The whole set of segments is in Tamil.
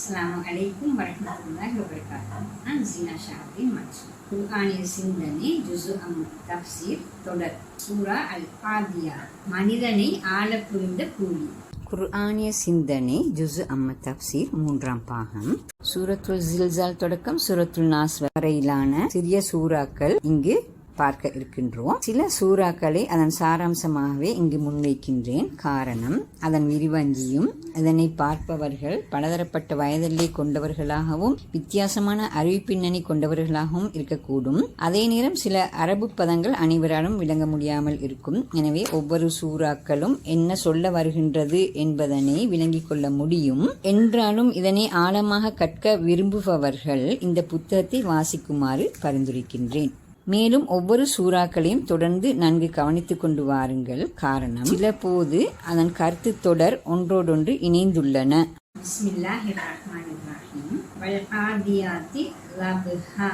அஸ்ஸலாமு அலைக்கும் வரஹ்மத்துல்லாஹி வபரகாத்துஹு. நான் ஜீனா ஷாஹின் மன்சூர். குர்ஆனிய சிந்தனை ஜுஸு தஃப்சீர் தொடர் சூரா அல்-ஃபாத்தியா மனிதனை ஆள புரிந்த கூலி. குர்ஆனிய சிந்தனை ஜுஸு தஃப்சீர் 3ஆம் பாகம். சூரத்துல் ஜில்சால் தொடக்கம் சூரத்துல் நாஸ் வரையிலான சிறிய சூறாக்கள் இங்கு பார்க்க இருக்கின்றோம். சில சூறாக்களை அதன் சாராம்சமாகவே இங்கு முன்வைக்கின்றேன். காரணம், அதன் விரிவங்கியும் இதனை பார்ப்பவர்கள் பலதரப்பட்ட வயதிலே கொண்டவர்களாகவும் வித்தியாசமான அறிவிப்பின்னணி கொண்டவர்களாகவும் இருக்கக்கூடும். அதே நேரம் சில அரபு பதங்கள் அனைவராலும் விளங்க முடியாமல் இருக்கும். எனவே ஒவ்வொரு சூறாக்களும் என்ன சொல்ல வருகின்றது என்பதனை விளங்கிக் கொள்ள முடியும். என்றாலும் இதனை ஆழமாக கற்க விரும்புபவர்கள் இந்த புத்தகத்தை வாசிக்குமாறு பரிந்துரைக்கின்றேன். மேலும் ஒவ்வொரு சூறாக்களையும் தொடர்ந்து நன்கு கவனித்துக் கொண்டு வாருங்கள். காரணம், சில போது அதன் கருத்து தொடர் ஒன்றோடொன்று இணைந்துள்ளன. பிஸ்மில்லாஹிர் ரஹ்மானிர் ரஹீம். வல் ஆதியாத்தி லப்ஹா,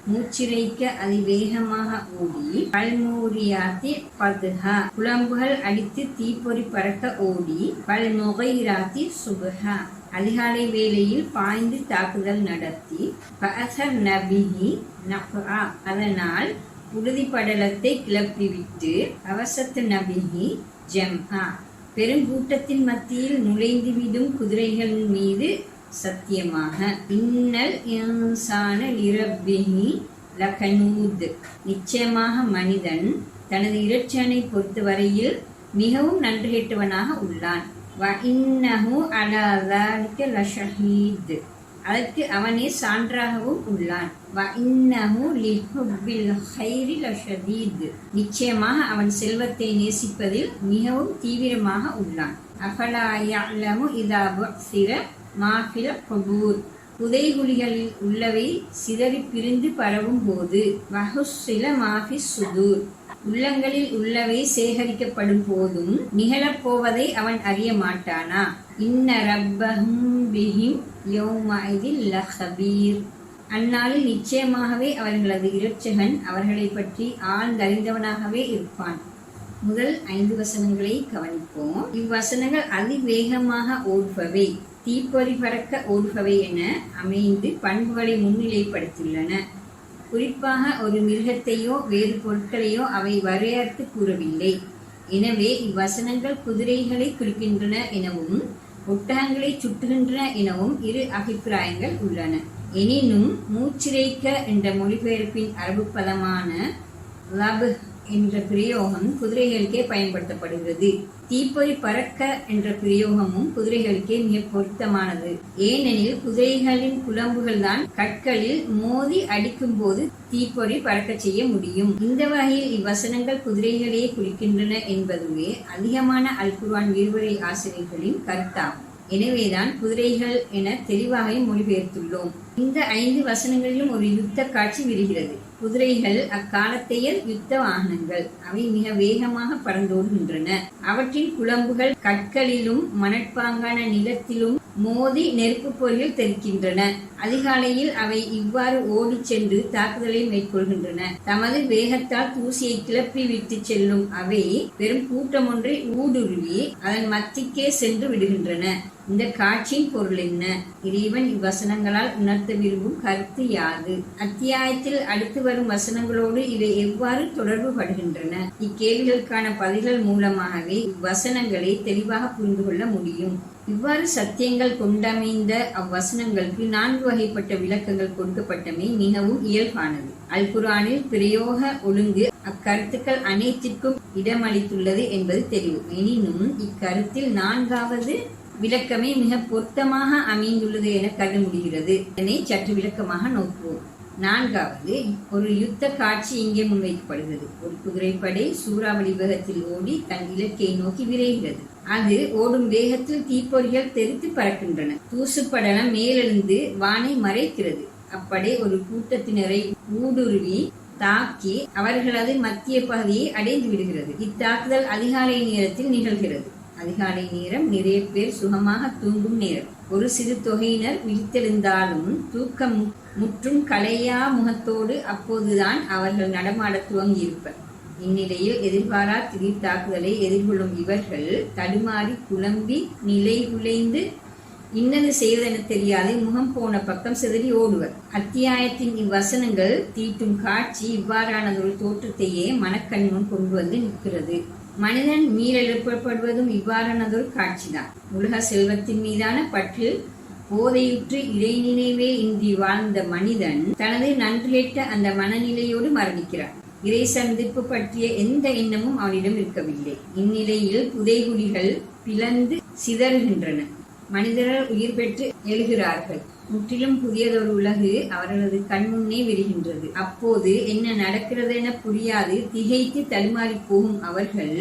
மூச்சிறைக்க அதிவேகமாக ஓடி. பல்மூரியாத்தி பத்ஹா, குழம்புகள் அடித்து தீப்பொறி பறக்க ஓடி. பல்முகைராத்தி சுப்ஹா, அதிகாலை வேளையில் பாய்ந்து தாக்குதல் நடத்தி. ஃபஅஸர் நபிஹி நஃபா, அதனால் புழுதி படலத்தை கிளப்பிவிட்டு. அவசத்து நபிஹி ஜம்ஆ, பெருங்கூட்டத்தின் மத்தியில் நுழைந்துவிடும் குதிரைகளின் மீது சத்தியமாக. இன்னல் இன்சான லிரப்பிஹி லகனூத், நிச்சயமாக மனிதன் தனது இரட்சனை பொறுத்தவரையில் மிகவும் நன்றி கெட்டவனாக உள்ளான். வ இன்னஹு அலா ஸாலிக லஷஹீத், அதற்கு அவனே சான்றாகவும் உள்ளான். வ இன்னஹு லிஹுப்பில் கைரி லஷதீத், நிச்சயமாக அவன் செல்வத்தை நேசிப்பதில் மிகவும் தீவிரமாக உள்ளான். அஃபலா யஅலமு இதா புஅஸிர மா ஃபில் குபூர், புதைகுழிகளில் உள்ளவை சிதறி பிரிந்து பரவும் போது. வஹுஸ்ஸில மா ஃபிஸ் சுதூர், உள்ளங்களில் உள்ளவை சேகரிக்கப்படும் போதும் நிகழப்போவதை அவன் அறிய மாட்டானா? இன்ன ரப்பஹும் பிஹிம் யௌமஇதில் லஹபீர், அந்நாளில் நிச்சயமாகவே அவர்களது இரட்சகன் அவர்களை பற்றி ஆழ்ந்தறிந்தவனாகவே இருப்பான். முதல் 5 வசனங்களை கவனிப்போம். இவ்வசனங்கள் அதிவேகமாக ஓடுபவை, தீப்பொறி பறக்க ஓடுபவை என அமைந்து பண்புகளை முன்னிலைப்படுத்தியுள்ளன. குறிப்பாக ஒரு மிருகத்தையோ வேறு பொருட்களையோ அவை வரையறுத்து கூறவில்லை. எனவே இவ்வசனங்கள் குதிரைகளை குறிக்கின்றன எனவும் ஒட்டகங்களை சுட்டுகின்றன எனவும் 2 அபிப்பிராயங்கள் உள்ளன. எனினும் மூச்சிறைக்க என்ற மொழிபெயர்ப்பின் அரபு பதமான லப் என்ற பிரயோகம் குதிரைகளுக்கே பயன்படுத்தப்படுகிறது. தீப்பொறி பறக்க என்ற பிரயோகமும் குதிரைகளுக்கே மிக பொருத்தமானது. ஏனெனில் குதிரைகளின் குழம்புகள் தான் கற்களில் மோதி அடிக்கும் போது தீப்பொறி பறக்க செய்ய முடியும். இந்த வகையில் இவ்வசனங்கள் குதிரைகளையே குறிக்கின்றன என்பதுவே அதிகமான அல் குர்ஆன் விரிவுரை ஆசிரியர்களின் கருத்தாகும். எனவேதான் குதிரைகள் என தெளிவாக மொழிபெயர்த்துள்ளோம். இந்த 5 வசனங்களிலும் ஒரு யுத்த காட்சி விரிகிறது. குதிரைகள் அக்காலத்தைய யுத்த வாகனங்கள். அவை மிக வேகமாக பறந்தோடுகின்றன. அவற்றின் குழம்புகள் கற்களிலும் மணற்பாங்கான நிலத்திலும் மோதி நெருப்பு பொறிகள் தெரிக்கின்றன. அதிகாலையில் அவை இவ்வாறு ஓடி சென்று தாக்குதலை மேற்கொள்கின்றன. தமது வேகத்தால் தூசியை கிளப்பி விட்டு செல்லும் அவை பெரும் கூட்டம் ஒன்றை ஊடுருவி அதன் மத்திக்கே சென்று விடுகின்றன. இந்த காட்சியின் பொருள் என்ன? இறைவன் இவ்வசனங்களால் உணர்த்த விரும்பும் கருத்து யாது? அத்தியாயத்தில் அடுத்து வரும் வசனங்களோடு இவை எவ்வாறு தொடர்பு படுகின்றன? இக்கேள்விகளுக்கான பதில்கள் மூலமாகவே இவ்வசனங்களை தெளிவாக புரிந்து கொள்ள முடியும். இவ்வாறு சத்தியங்கள் கொண்டமைந்த அவ்வசனங்களுக்கு 4 வகைப்பட்ட விளக்கங்கள் கொடுக்கப்பட்டமை மிகவும் இயல்பானது. அல் குர்ஆனில் பிரயோக ஒழுங்கு அக்கருத்துக்கள் அனைத்திற்கும் இடமளித்துள்ளது என்பது தெரிவு. எனினும் இக்கருத்தில் 4வது விளக்கமே மிக பொருத்தமாக அமைந்துள்ளது என கருத முடிகிறது. இதனை சற்று விளக்கமாக நோக்குவோம். 4வது, ஒரு யுத்த காட்சி இங்கே முன்வைக்கப்படுகிறது. ஒரு குதிரைப்படை சூறாவளி வேகத்தில் ஓடி தன் இலக்கை நோக்கி விரைகிறது. அது ஓடும் வேகத்தில் தீப்பொறிகள் தெரித்து பறக்கின்றன. தூசுப்படலம் மேலெழுந்து வானை மறைக்கிறது. அப்படை ஒரு கூட்டத்தினரை ஊடுருவி தாக்கி அவர்களது மத்திய பகுதியை அடைந்து விடுகிறது. இத்தாக்குதல் அதிகாலை நேரத்தில் நிகழ்கிறது. அதிகாலை நேரம் நிறைய பேர் சுகமாக தூங்கும் நேரம். ஒரு சிறு தொகையினர் விழித்தெழுந்தாலும் தூக்கம் முற்றும் கலையா முகத்தோடு அப்போதுதான் அவர்கள் நடமாட துவங்கியிருப்பர். இந்நிலையில் எதிர்பாரா திடீர் தாக்குதலை எதிர்கொள்ளும் இவர்கள் தடுமாறி குழம்பி நிலை குலைந்து இன்னது செய்வதென தெரியாது முகம் போன பக்கம் சிதறி ஓடுவர். அத்தியாயத்தின் இவ்வசனங்கள் தீட்டும் காட்சி இவ்வாறானதொரு தோற்றத்தையே மனக்கண் முன் கொண்டு வந்து நிற்கிறது. மனிதன் மீளெழுப்பப்படுவதும் இவ்வாறானதொரு காட்சிதான். உலக செல்வத்தின் மீதான பற்றில் போதையுற்று இறை நினைவே இன்றி வாழ்ந்த மனிதன் தனது நன்றியற்ற அந்த மனநிலையோடு மரணிக்கிறார். இறை சந்திப்பு பற்றிய எந்த எண்ணமும் அவனிடம் இருக்கவில்லை. இந்நிலையில் புதைகுழிகள் பிளந்து சிதறுகின்றன. மனிதர்கள் உயிர் பெற்று எழுகிறார்கள். முற்றிலும் புதியதொரு உலகு அவர்களது கண்முன்னே விரிகின்றது. அப்போது என்ன நடக்கிறது என புரியாது திகைத்து தடுமாறி போகும் அவர்கள்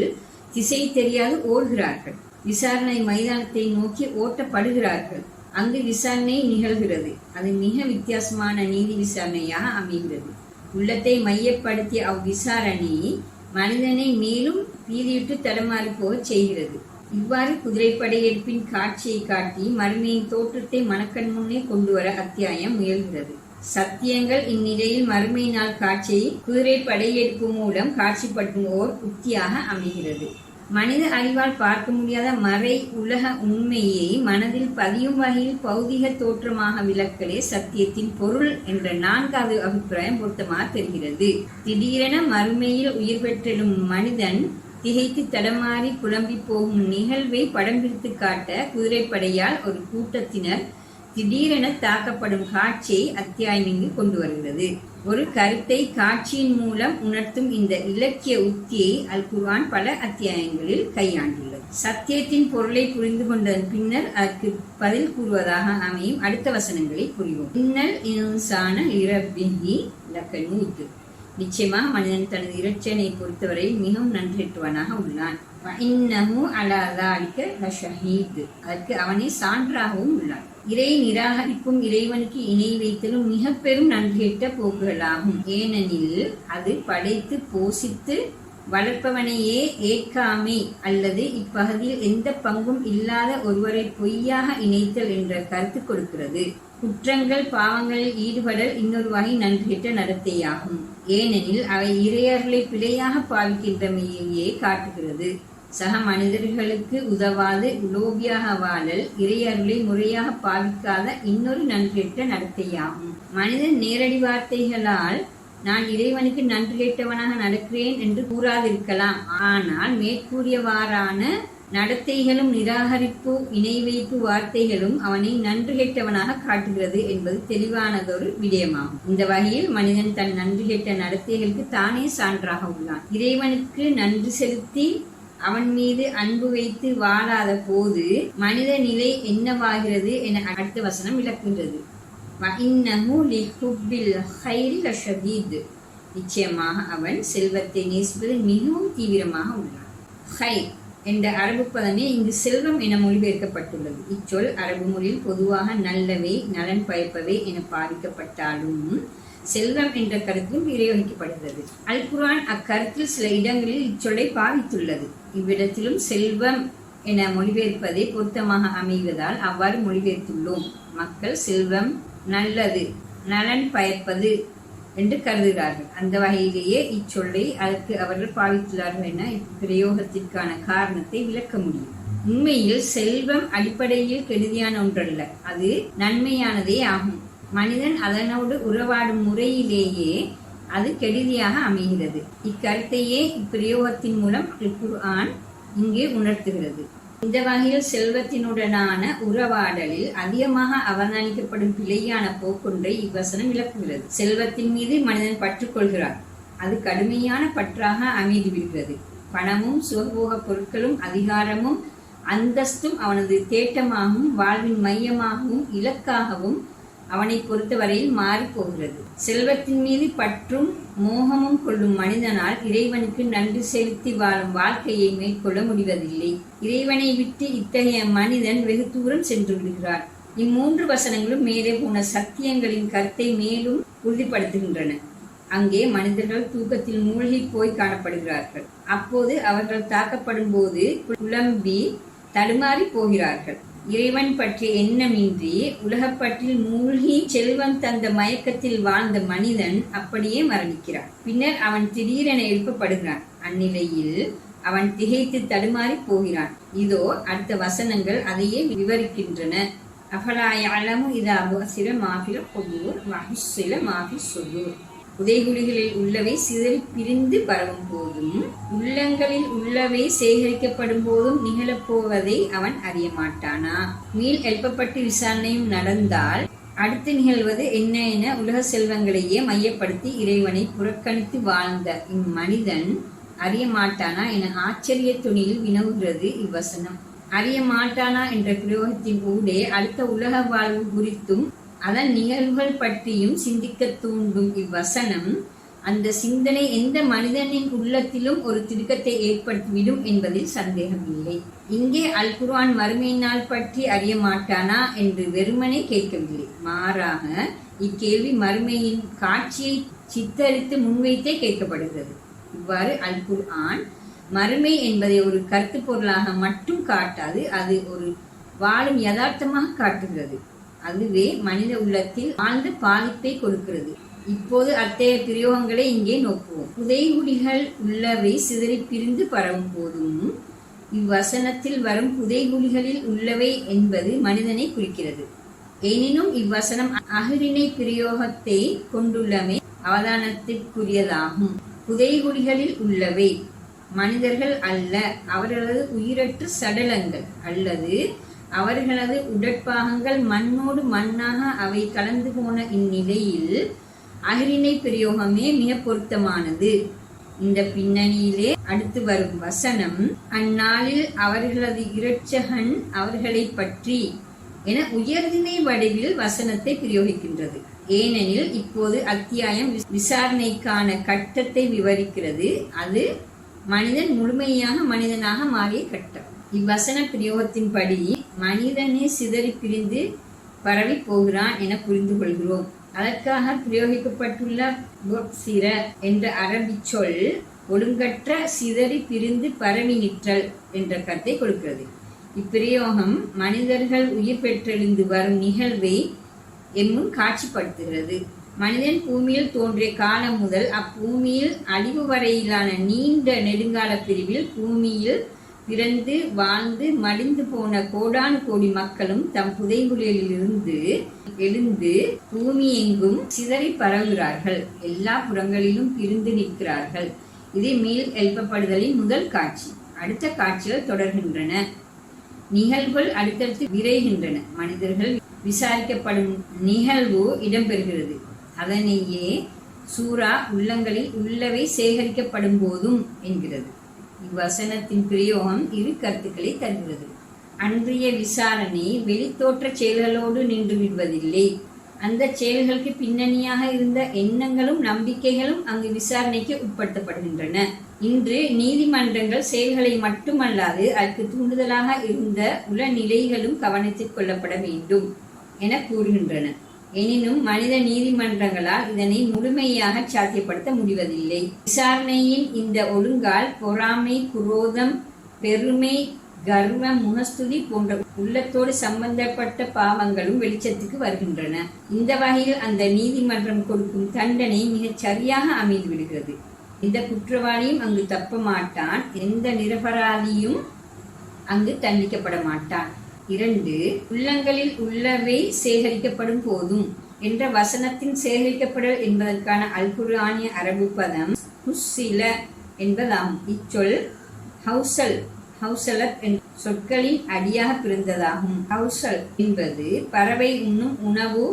திசை தெரியாது ஓடுகிறார்கள். விசாரணை மைதானத்தை நோக்கி ஓட்டப்படுகிறார்கள். அங்கு விசாரணை நிகழ்கிறது. அது மிக வித்தியாசமான நீதி விசாரணையாக அமைகிறது. உள்ளத்தை மையப்படுத்திய அவ்விசாரணை மனிதனை மேலும் பீதியுற்று தடுமாறி போகச் செய்கிறது. இவ்வாறு குதிரைப்படையெடுப்பின் காட்சியை காட்டி மறுமையின் தோற்றத்தை மனக்கண் முன்னே கொண்டு வர அத்தியாயம் முயல்கிறது. சத்தியங்கள் இந்நிலையில் மறுமை நாள் காட்சியை குதிரைப்படையெடுப்பு மூலம் காட்சிப்படுத்தும் ஓர் உத்தியாக அமைகிறது. மனித அறிவால் பார்க்க முடியாத மறை உலக உண்மையை மனதில் பதியும் வகையில் பௌதிக தோற்றமாக விளக்கலே சத்தியத்தின் பொருள் என்ற 4வது அபிப்பிராயம் பொருத்தமாக தெரிகிறது. திடீரென மறுமையில் உயிர் பெற்றெழும் மனிதன் திகைத்து தடமாறி புலம்பி போகும் நிகழ்வை படம் பிடித்து காட்ட குதிரைப்படையால் ஒரு கூட்டத்தினர் திடீரென தாக்கப்படும் காட்சியை அத்தியாயம் இங்கு கொண்டு வருகிறது. ஒரு கருத்தை காட்சியின் மூலம் உணர்த்தும் இந்த இலக்கிய உத்தியை அல் குர்ஆன் பல அத்தியாயங்களில் கையாண்டுள்ளது. சத்தியத்தின் பொருளை புரிந்து கொண்டதன் பின்னர் அதற்கு பதில் கூறுவதாக அமையும் அடுத்த வசனங்களை புரிவோம். இன்னல் இன்சான லிரப்பிஹி லகனூத். நிச்சயமாக மனிதன் தனது இரட்சனை பொறுத்தவரை மிகவும் நன்றியற்றவனாக உள்ளான். இன்னஹு அலா ஸாலிக லஷஹீத். அதற்கு அவனே சான்றாகவும் உள்ளான். இறை நிராகரிப்பும் இறைவனுக்கு இணை வைத்தலும் மிக பெரும் நன்றியற்ற போக்குகளாகும். ஏனெனில் அது படைத்து போஷித்து வளர்ப்பவனையே ஏற்காமை அல்லது இப்பகுதியில் எந்த பங்கும் இல்லாத ஒருவரை பொய்யாக இணைத்தல் என்ற கருத்து கொடுக்கிறது. குற்றங்கள் பாவங்களில் ஈடுபடல் இன்னொரு வகை நன்றியற்ற நடத்தையாகும். ஏனெனில் அவை இறையர்களை பிழையாக பாவிக்கின்றமையே காட்டுகிறது. சக மனிதர்களுக்கு உதவாது உலோபியாக வாழல் இறையர்களை முறையாக பாவிக்காத இன்னொரு நன்றியற்ற நடத்தையாகும். மனிதன் நேரடி வார்த்தைகளால் நான் இறைவனுக்கு நன்றியற்றவனாக நடக்கிறேன் என்று கூறாதிருக்கலாம். ஆனால் மேற்கூறியவாறான நடத்தைகளும் நிராகரிப்பு இணை வைப்பு வார்த்தைகளும் அவனை நன்றிகெட்டவனாக காட்டுகிறது என்பது தெளிவானதொரு விடயமாகும். இந்த வகையில் மனிதன் தன் நன்றிகெட்ட நடத்தைகளுக்கு தானே சான்றாக உள்ளான். இறைவனுக்கு நன்றி செலுத்தி அவன் மீது அன்பு வைத்து வாழாத போது மனித நிலை என்னவாகிறது என அடுத்த வசனம் விளக்குகின்றது. நிச்சயமாக அவன் செல்வத்தை நேசிப்பதில் மிகவும் தீவிரமாக உள்ளான். ஹை என்ற அரபு பதமே இங்கு செல்வம் என மொழிபெயர்க்கப்பட்டுள்ளது. இச்சொல் அரபு மொழியில் பொதுவாக நல்லவை நலன் பயப்பவை என பாதிக்கப்பட்டாலும் செல்வம் என்ற கருத்தும் பிரயோகிக்கப்படுகிறது. அல் குர்ஆன் அக்கருத்தில் சில இடங்களில் இச்சொல்லை பாவித்துள்ளது. இவ்விடத்திலும் செல்வம் என மொழிபெயர்ப்பதை பொருத்தமாக அமைவதால் அவ்வாறு மொழிபெயர்த்துள்ளோம். மக்கள் செல்வம் நல்லது நலன் பயப்பது என்று கருதுகிறார்கள். அந்த வகையிலேயே இச்சொல்லை அதற்கு அவர்கள் பாவித்துள்ளார்கள் என இப்பிரயோகத்திற்கான காரணத்தை விளக்க முடியும். உண்மையில் செல்வம் அடிப்படையில் கெடுதியான ஒன்றல்ல, அது நன்மையானதே ஆகும். மனிதன் அதனோடு உறவாடும் முறையிலேயே அது கெடுதியாக அமைகிறது. இக்கருத்தையே இப்பிரயோகத்தின் மூலம் குர்ஆன் இங்கே உணர்த்துகிறது. இந்த வகையில் செல்வத்தினுடனான உறவாடலில் அதிகமாக அவதானிக்கப்படும் பிழையான போக்கொன்றை இவ்வசனம் விளக்குகிறது. செல்வத்தின் மீது மனிதன் பற்றுக்கொள்கிறார். அது கடுமையான பற்றாக அமைந்துவிடுகிறது. பணமும் சுகபோக பொருட்களும் அதிகாரமும் அந்தஸ்தும் அவனது தேட்டமாகவும் வாழ்வின் மையமாகவும் இலக்காகவும் அவனை பொறுத்தவரையில் மாறி போகிறது. செல்வத்தின் மீது பற்றும் மோகமும் கொள்ளும் மனிதனால் இறைவனுக்கு நன்றி செலுத்தி வாழும் வாழ்க்கையை மேற்கொள்ள முடிவதில்லை. இறைவனை விட்டு இத்தகைய மனிதன் வெகு தூரம் சென்று விடுகிறார். இம்மூன்று வசனங்களும் மேலே போன சத்தியங்களின் கருத்தை மேலும் உறுதிப்படுத்துகின்றன. அங்கே மனிதர்கள் தூக்கத்தில் மூழ்கி போய் காணப்படுகிறார்கள். அப்போது அவர்கள் தாக்கப்படும் போது புலம்பி தடுமாறி போகிறார்கள். இறைவன் பற்றிய எண்ணமின்றி உலகப்பற்றில் மூழ்கி செல்வம் தந்த மயக்கத்தில் வாழ்ந்த மனிதன் அப்படியே மரணிக்கிறான். பின்னர் அவன் திடீரென எழுப்பப்படுகிறான். அந்நிலையில் அவன் திகைத்து தடுமாறி போகிறான். இதோ அடுத்த வசனங்கள் அதையே விவரிக்கின்றன. அஃபலா யஅலமு இதா புஅசிர மா ஃபில் குபூர் வ ஹுஸ்ஸில மா ஃபிஸ் சுதூர். புதைகுழிகளில் உள்ளவை சிதறி பிரிந்து பரவும் போதும் உள்ளங்களில் உள்ளவை சேகரிக்கப்படும் போதும் நிகழப்போவதை அவன் அறிய மாட்டானா? மீள் எழுப்பப்பட்டு விசாரணையும் நடந்தால் அடுத்து நிகழ்வது என்ன என உலக செல்வங்களையே மையப்படுத்தி இறைவனை புறக்கணித்து வாழ்ந்த இம்மனிதன் அறிய மாட்டானா என ஆச்சரிய துணியில் வினவுகிறது இவ்வசனம். அறிய மாட்டானா என்ற பிரயோகத்தின் ஊடே அடுத்த உலக வாழ்வு குறித்தும் அதன் நிகழ்வுகள் பற்றியும் சிந்திக்க தூண்டும் இவ்வசனம் அந்த சிந்தனை எந்த மனிதனின் உள்ளத்திலும் ஒரு திடுக்கத்தை ஏற்படுத்திவிடும் என்பதில் சந்தேகமில்லை. இங்கே அல் குர்ஆன் மறுமை நாள் பற்றி அறிய மாட்டானா என்று வெறுமனே கேட்கவில்லை. மாறாக இக்கேள்வி மறுமையின் காட்சியை சித்தரித்து முன்வைத்தே கேட்கப்படுகிறது. இவ்வாறு அல் குர்ஆன் மறுமை என்பதை ஒரு கருத்து பொருளாக மட்டும் காட்டாது, அது ஒரு வாழும் யதார்த்தமாக காட்டுகிறது. அதுவே மனித உள்ளத்தில் ஆழ்ந்த பாதிப்பை கொடுக்கிறது. இப்போது அத்தகைய பிரயோகங்களை இங்கே நோக்குவோம். புதைகுழிகள் உள்ளவை சிதறி பிரிந்து பரவும் போதும் இவ்வசனத்தில் வரும் புதைகுழிகளில் உள்ளவை என்பது மனிதனை குறிக்கிறது. எனினும் இவ்வசனம் அஹ்ரினை பிரயோகத்தை கொண்டுள்ளமை அவதானத்திற்குரியதாகும். புதைகுழிகளில் உள்ளவை மனிதர்கள் அல்ல, அவர்களது உயிரற்ற சடலங்கள் அல்லது அவர்களது உடற்பாகங்கள் மண்ணோடு மண்ணாக அவை கலந்து போன இந்நிலையில் அஹ்ரினை பிரயோகமே மிக பொருத்தமானது. இந்த பின்னணியிலே அடுத்து வரும் வசனம் அந்நாளில் அவர்களது இரட்சகன் அவர்களை பற்றி என உயர்திணை வடிவில் வசனத்தை பிரயோகிக்கின்றது. ஏனெனில் இப்போது அத்தியாயம் விசாரணைக்கான கட்டத்தை விவரிக்கிறது. அது மனிதன் முழுமையாக மனிதனாக மாறிய கட்டம். இவ்வசன பிரயோகத்தின்படி மனிதனே சிதறி பிரிந்து பரவி போகிறான் என புரிந்து கொள்கிறோம். அதற்காக பிரயோகிக்கப்பட்டுள்ள புஅசிர என்ற அரபி சொல் ஒழுங்கற்ற சிதறி பிரிந்து பரவி நிற்றல் என்ற கருத்தை கொடுக்கிறது. இப்பிரயோகம் மனிதர்கள் உயிர் பெற்றெழுந்து வரும் நிகழ்வை எம்முன் காட்சிப்படுத்துகிறது. மனிதன் பூமியில் தோன்றிய காலம் முதல் அப்பூமியில் அழிவு வரையிலான நீண்ட நெடுங்கால பிரிவில் பூமியில் பிறந்து வாழ்ந்து மடிந்து போன கோடானு கோடி மக்களும் தம் புதைகுழியிலிருந்து எழுந்து பூமி எங்கும் சிதறி பரவுகிறார்கள். எல்லா புறங்களிலும் பிரிந்து நிற்கிறார்கள். இது மீள் எழுப்பப்படுதலின் முதல் காட்சி. அடுத்த காட்சிகள் தொடர்கின்றன. நிகழ்வுகள் அடுத்தடுத்து விரைகின்றன. மனிதர்கள் விசாரிக்கப்படும் நிகழ்வு இடம்பெறுகிறது. அதனையே சூரா உள்ளங்களில் உள்ளவை சேகரிக்கப்படும் போதும் என்கிறது. இவ்வசனத்தின் பிரயோகம் இரு கருத்துக்களை தருகிறது. அன்றைய விசாரணை வெளித்தோற்ற செயல்களோடு நின்று விடுவதில்லை. அந்த செயல்களுக்கு பின்னணியாக இருந்த எண்ணங்களும் நம்பிக்கைகளும் அங்கு விசாரணைக்கு உட்படுத்தப்படுகின்றன. இன்று நீதிமன்றங்கள் செயல்களை மட்டுமல்லாது அதற்கு தூண்டுதலாக இருந்த உளநிலைகளும் கவனத்தில் கொள்ளப்பட வேண்டும் என கூறுகின்றன. எனினும் மனித நீதிமன்றங்களால் இதனை முழுமையாக சாத்தியப்படுத்த முடிவதில்லை. விசாரணையின் இந்த ஒழுங்கால் பொறாமை, குரோதம், பெருமை, கர்வம், முகஸ்துதி போன்ற உள்ளத்தோடு சம்பந்தப்பட்ட பாவங்களும் வெளிச்சத்துக்கு வருகின்றன. இந்த வகையில் அந்த நீதிமன்றம் கொடுக்கும் தண்டனை மிகச் சரியாக அமைந்து விடுகிறது. எந்த குற்றவாளியும் அங்கு தப்ப மாட்டான், எந்த நிரபராதியும் அங்கு தண்டிக்கப்பட மாட்டான். 2. உள்ளங்களில் உள்ளவை சேகரிக்கப்படும் போதும் என்ற வசனத்தின் சேகரிக்கப்படல் என்பதற்கான அல் குர்ஆனிய அரபு பதம் ஹுஸ்ஸில என்பதாகும். இச்சொல் ஹவுசலத் என்ற சொற்களின் அடியாக பிறந்ததாகும். ஹவுசல் என்பது பறவை உண்ணும் உணவு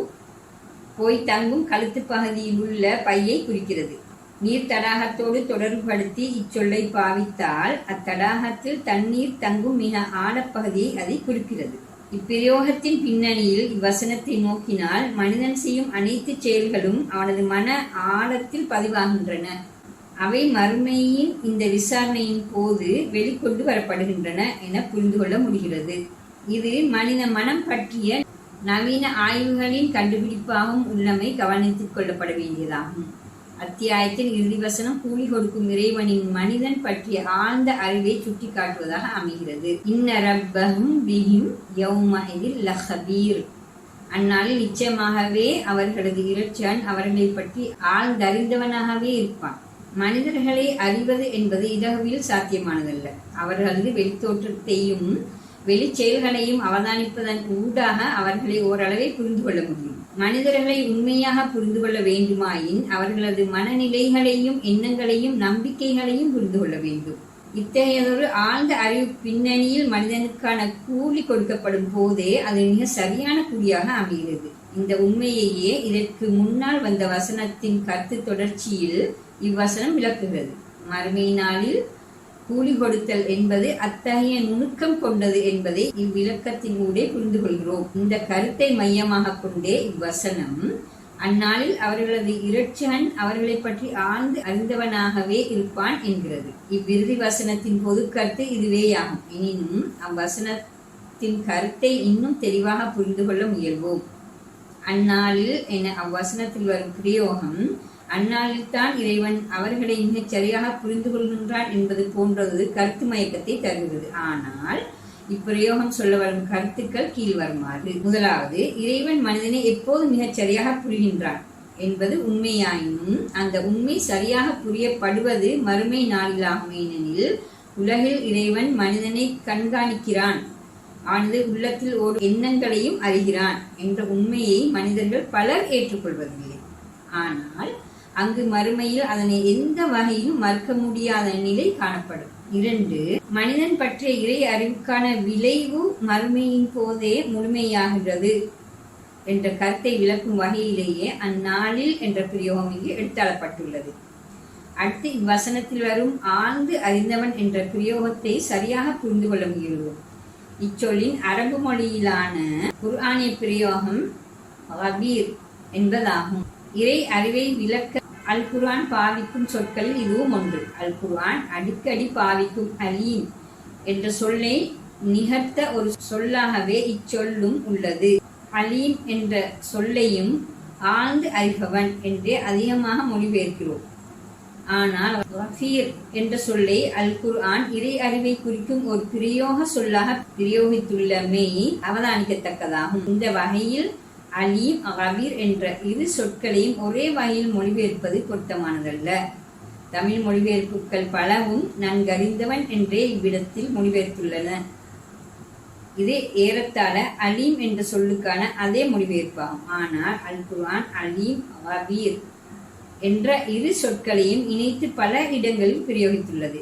போய் தங்கும் கழுத்து பகுதியில் உள்ள பையை குறிக்கிறது. நீர் தடாகத்தோடு தொடர்புபடுத்தி இச்சொல்லை பாவித்தால் அத்தடாகத்தில் தண்ணீர் தங்கும் மிக ஆழப்பகுதியை அதை குறிக்கிறது. இப்பிரயோகத்தின் பின்னணியில் இவ்வசனத்தை நோக்கினால் மனிதன் செய்யும் அனைத்து செயல்களும் அவனது மன ஆழத்தில் பதிவாகின்றன. அவை மறுமையின் இந்த விசாரணையின் போது வெளிக்கொண்டு வரப்படுகின்றன என புரிந்து கொள்ள முடிகிறது. இது மனித மனம் பற்றிய நவீன ஆய்வுகளின் கண்டுபிடிப்பாகவும் உள்ளமை கவனத்தில் கொள்ளப்பட வேண்டியதாகும். அத்தியாயத்தின் இறுதி வசனம் கூலி கொடுக்கும் இறைவனின் மனிதன் பற்றிய ஆழ்ந்த அறிவை சுட்டி காட்டுவதாக அமைகிறது. இன்ன ரப்பஹும் பிஹிம் யௌமஇதில் லஹபீர். அந்நாளில் நிச்சயமாகவே அவர்களது இரட்சகன் அவர்களை பற்றி ஆழ்ந்தறிந்தவனாகவே இருப்பான். மனிதர்களை அறிவது என்பது இலகுவில் சாத்தியமானதல்ல. அவர்களது வெளித்தோற்றத்தையும் வெளி செயல்களையும் அவதானிப்பதன் ஊடாக அவர்களை ஓரளவை புரிந்து கொள்ள முடியும். மனிதர்களை உண்மையாக புரிந்து கொள்ள வேண்டுமாயின் அவர்களது மனநிலைகளையும் எண்ணங்களையும் நம்பிக்கைகளையும் புரிந்து கொள்ள வேண்டும். இத்தகையதொரு ஆழ்ந்த அறிவு பின்னணியில் மனிதனுக்கான கூலி கொடுக்கப்படும் போதே அது மிக சரியான கூலியாக அமைகிறது. இந்த உண்மையையே இதற்கு முன்னால் வந்த வசனத்தின் கருத்து தொடர்ச்சியில் இவ்வசனம் விளக்குகிறது. மறுமை நாளில் கூலி கொடுத்தல் என்பது அத்தகைய நுணுக்கம் கொண்டது என்பதை இவ்விளக்கத்தின் ஊடே புரிந்து கொள்கிறோம். இந்த கருத்தை மையமாக கொண்டே இவ்வசனம் அந்நாளில் அவர்களது இரட்சகன் அவர்களை பற்றி ஆழ்ந்து அறிந்தவனாகவே இருப்பான் என்கிறது. இவ்விறுதி வசனத்தின் பொது கருத்து இதுவேயாகும். எனினும் அவ்வசனத்தின் கருத்தை இன்னும் தெளிவாக புரிந்து கொள்ள முயல்வோம். அந்நாளில் என அவ்வசனத்தில் வரும் பிரயோகம் அந்நாளில் தான் இறைவன் அவர்களை மிகச் சரியாக புரிந்து கொள்கின்றான் என்பது போன்றது கருத்து மயக்கத்தை தருகிறது. ஆனால் இப்பிரயோகம் சொல்ல வரும் கருத்துக்கள் கீழ்வருமாறு. முதலாவது, இறைவன் மனிதனை எப்போது மிகச் சரியாக புரிகின்றான் என்பது உண்மையாயினும் அந்த உண்மை சரியாக புரியப்படுவது மறுமை நாளிலாகும். ஏனெனில் உலகில் இறைவன் மனிதனை கண்காணிக்கிறான், அவனது உள்ளத்தில் ஓர் எண்ணங்களையும் அறிகிறான் என்ற உண்மையை மனிதர்கள் பலர் ஏற்றுக்கொள்வதில்லை. ஆனால் அங்கு மறுமையில் அதனை எந்த வகையிலும் மறுக்க முடியாத நிலை காணப்படும். 2, மனிதன் பற்றிய இறை அறிவுக்கான விளைவு மறுமையின் போதே முழுமையாகிறது என்ற கருத்தை விளக்கும் வகையிலேயே அந்நாளில் என்ற பிரயோகம் இங்கு எடுத்தாளப்பட்டுள்ளது. அடுத்து இவ்வசனத்தில் வரும் ஆழ்ந்து அறிந்தவன் என்ற பிரயோகத்தை சரியாக புரிந்து கொள்ள முயல்வோம். இச்சொல்லின் அரபு மொழியிலான குர்ஆனிய பிரயோகம் கபீர் என்பதாகும். இறை அறிவை விளக்க அல் குர்ஆன் பாவிக்கும் சொற்களில் இதுவும் ஒன்று. அல் குர்ஆன் அடிக்கடி பாவிக்கும் அலீம் என்ற சொல்லை நிகர்த்த ஒரு சொல்லாகவே இச்சொல்லும் உள்ளது. அலீம் என்ற சொல்லையும் ஆழ்ந்து அறிபவன் என்றே அதிகமாக மொழிபெயர்க்கிறோம். ஆனால் கபீர் என்ற சொல்லை அல் குர்ஆன் இறை அறிவை குறிக்கும் ஒரு பிரயோக சொல்லாக பிரயோகித்துள்ளமை அவதானிக்கத்தக்கதாகும். இந்த வகையில் அலீம் கபீர் என்ற இரு சொற்களையும் ஒரே வகையில் மொழிபெயர்ப்பது பொருத்தமானதல்ல. தமிழ் மொழிபெயர்ப்புகள் பலவும் நன்கறிந்தவன் என்றே இவ்விடத்தில் மொழிபெயர்த்துள்ளன. இது ஏறத்தாழ அலீம் என்ற சொல்லுக்கான அதே மொழிபெயர்ப்பாகும். ஆனால் அல் குர்ஆன் அலீம் கபீர் என்ற இரு சொற்களையும் இணைத்து பல இடங்களில் பிரயோகித்துள்ளது.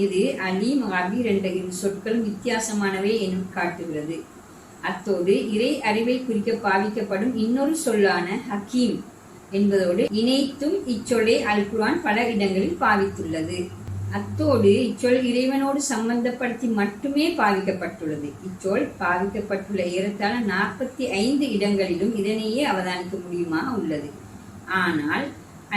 இது அலீம் கபீர் என்ற இரு சொற்களும் வித்தியாசமானவை என காட்டுகிறது. அத்தோடு இறை அறிவை குறிக்க பாவிக்கப்படும் இன்னொரு சொல்லான ஹக்கீம் என்பதோடு இணைத்தும் இச்சொல்லை அல் குர்ஆன் பல இடங்களில் பாவித்துள்ளது. அத்தோடு இச்சொல் இறைவனோடு சம்பந்தப்படுத்தி மட்டுமே பாவிக்கப்பட்டுள்ளது. இச்சொல் பாவிக்கப்பட்டுள்ள ஏறத்தாழ 45 இடங்களிலும் இதனையே அவதானிக்க முடியுமாக உள்ளது. ஆனால்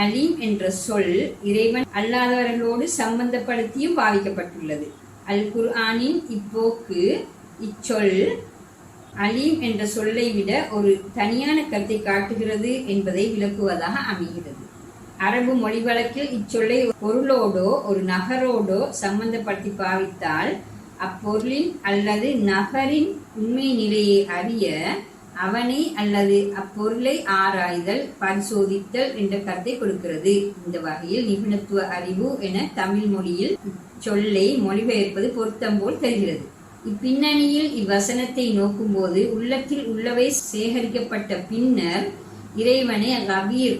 அலீம் என்ற சொல் இறைவன் அல்லாதவர்களோடு சம்பந்தப்படுத்தியும் பாவிக்கப்பட்டுள்ளது. அல் குர்ஆனின் இப்போக்கு இச்சொல் அலீம் என்ற சொல்லை விட ஒரு தனியான கருத்தை காட்டுகிறது என்பதை விளக்குவதாக அமைகிறது. அரபு மொழி வழக்கில் இச்சொல்லை பொருளோடோ ஒரு நகரோடோ சம்பந்தப்படுத்தி பாவித்தால் அப்பொருளின் அல்லது நகரின் உண்மை நிலையை அறிய அவனை அல்லது அப்பொருளை ஆராய்தல், பரிசோதித்தல் என்ற கருத்தை கொடுக்கிறது. இந்த வகையில் நிபுணத்துவ அறிவு என தமிழ் மொழியில் சொல்லை மொழிபெயர்ப்பது பொருத்தம் போல் தெரிகிறது. இப்பின்னணியில் இவ்வசனத்தை நோக்கும்போது உள்ளத்தில் உள்ளவை சேகரிக்கப்பட்ட பின்னர் இறைவனை கபீர்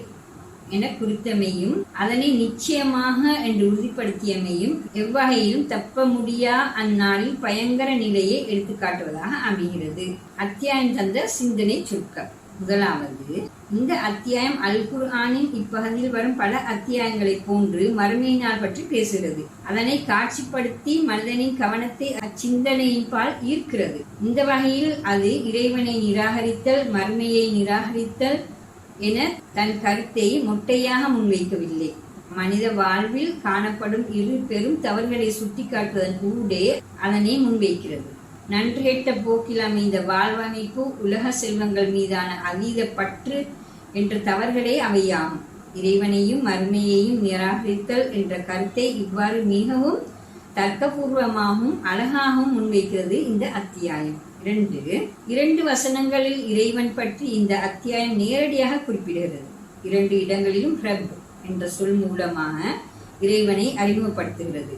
என குறித்தமையும் அதனை நிச்சயமாக என்று உறுதிப்படுத்தியமையும் எவ்வகையிலும் தப்ப முடியா அந்நாளில் பயங்கர நிலையை எடுத்துக்காட்டுவதாக அமைகிறது. அத்தியாயம் தந்த சிந்தனை சுருக்கம். முதலாவது, இந்த அத்தியாயம் அல் குர்ஆனின் இப்பகுதியில் வரும் பல அத்தியாயங்களை போன்று மறுமை நாள் பற்றி பேசுகிறது. அதனை காட்சிப்படுத்தி மனிதனின் கவனத்தை அச்சிந்தனையின் பால் ஈர்க்கிறது. இந்த வகையில் அது இறைவனை நிராகரித்தல், மறுமையை நிராகரித்தல் என தன் கருத்தை மொட்டையாக முன்வைக்கவில்லை. மனித வாழ்வில் காணப்படும் இரு பெரும் தவறுகளை சுட்டிக்காட்டுவதன் ஊடே அதனை முன்வைக்கிறது. நன்று கெட்ட போக்கில் அமைந்த வாழ்வமைப்பு, உலக செல்வங்கள் மீதான அதீத பற்று என்ற தவறுகளே அவையாகும். இறைவனையும் மறுமையையும் நிராகரித்தல் என்ற கருத்தை இவ்வாறு மிகவும் தர்க்கபூர்வமாகவும் அழகாகவும் முன்வைக்கிறது இந்த அத்தியாயம். 2 வசனங்களில் இறைவன் பற்றி இந்த அத்தியாயம் நேரடியாக குறிப்பிடுகிறது. 2 இடங்களிலும் ரப் என்ற சொல் மூலமாக இறைவனை அறிமுகப்படுத்துகிறது.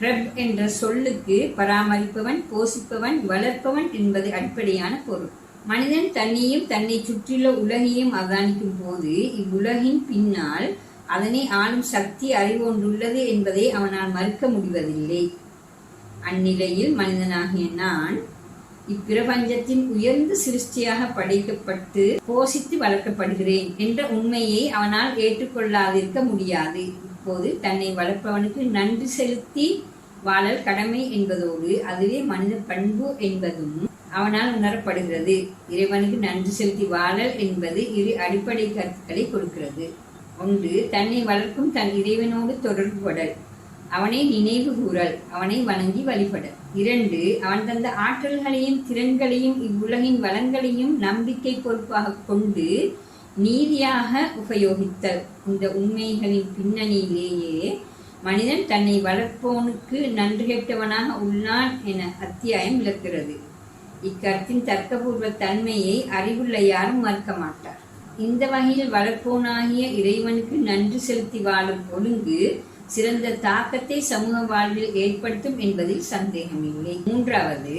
ரப் என்ற சொல்லுக்கு பராமரிப்பவன், போஷிப்பவன், வளர்ப்பவன் என்பது அடிப்படையான பொருள். மனிதன் தன்னையும் தன்னை சுற்றியுள்ள உலகையும் அவதானிக்கும் போது இவ்வுலகின் பின்னால் அதனை ஆளும் சக்தி அறிவு ஒன்றுள்ளது என்பதை அவனால் மறுக்க முடிவதில்லை. அந்நிலையில் மனிதனாகிய நான் இப்பிரபஞ்சத்தின் உயர்ந்த சிருஷ்டியாக படைக்கப்பட்டு போஷித்து வளர்க்கப்படுகிறேன் என்ற உண்மையை அவனால் ஏற்றுக்கொள்ளாதிருக்க முடியாது. இப்போது தன்னை வளர்ப்பவனுக்கு நன்றி செலுத்தி வாழல் கடமை என்பதோடு அதுவே மனித பண்பு என்பதும் அவனால் உணரப்படுகிறது. இறைவனுக்கு நன்றி செலுத்தி வாழல் என்பது இரு அடிப்படை கருத்துக்களை கொடுக்கிறது. ஒன்று, தன்னை வளர்க்கும் தன் இறைவனோடு தொடர்புபடல், அவனை நினைவு கூறல், அவனை வணங்கி வழிபடல். 2, அவன் தந்த ஆற்றல்களையும் திறன்களையும் இவ்வுலகின் வளங்களையும் நம்பிக்கை பொறுப்பாக கொண்டு நீதியாக உபயோகித்தல். இந்த உண்மைகளின் பின்னணியிலேயே மனிதன் தன்னை வளர்ப்போனுக்கு நன்றி கெட்டவனாக உள்ளான் என அத்தியாயம் விளக்குகிறது. இக்கருத்தின் தர்க்கபூர்வ தன்மையை அறிவுள்ள யாரும் மறுக்க மாட்டார். இந்த வகையில் வளர்ப்போனாகிய இறைவனுக்கு நன்றி செலுத்தி வாழும் ஒழுங்கு சிறந்த தாக்கத்தை சமூக வாழ்வில் ஏற்படுத்தும் என்பதில் சந்தேகமில்லை. 3வது,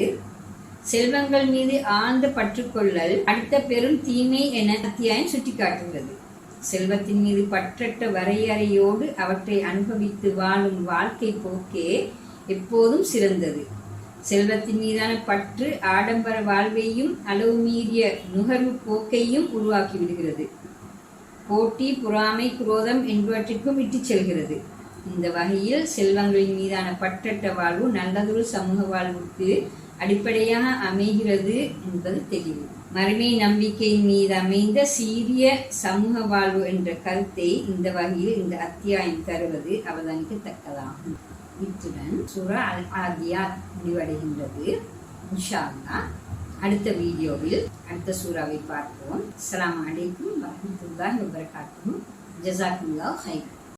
செல்வங்கள் மீது ஆழ்ந்த பற்றுக்கொள்ளல் அடுத்த பெரும் தீமை என அத்தியாயம் சுட்டிக்காட்டுகிறது. செல்வத்தின் மீது பற்றற்ற வரையறையோடு அவற்றை அனுபவித்து வாழும் வாழ்க்கை போக்கே எப்போதும் சிறந்தது. செல்வத்தின் மீதான பற்று ஆடம்பர வாழ்வையும் அளவு மீறிய நுகர்வு போக்கையும் உருவாக்கி விடுகிறது. போட்டி, பொறாமை, குரோதம் என்பவற்றிற்கும் இட்டுச் செல்கிறது. இந்த வகையில் செல்வங்களின் மீதான பற்றற்ற வாழ்வு நல்லதொரு சமூக வாழ்வுக்கு அடிப்படையாக அமைகிறது என்பது தெளிவு. மறுமை நம்பிக்கையின் மீது அமைந்த சீரிய சமூக வாழ்வு என்ற கருத்தை இந்த வகையில் இந்த அத்தியாயம் தருவது அவதானிக்கத்தக்கதாகும். இத்துடன் சூரா அல் ஆதியாத் முடிவடைகின்றது. இன்ஷா அல்லாஹ் அடுத்த வீடியோவில் அடுத்த சூறாவை பார்ப்போம். அஸ்ஸலாமு அலைக்கும் வரஹ்மத்துல்லாஹி வபரகாத்துஹு. ஜஸாக்குல்லாஹ் ஹைர்.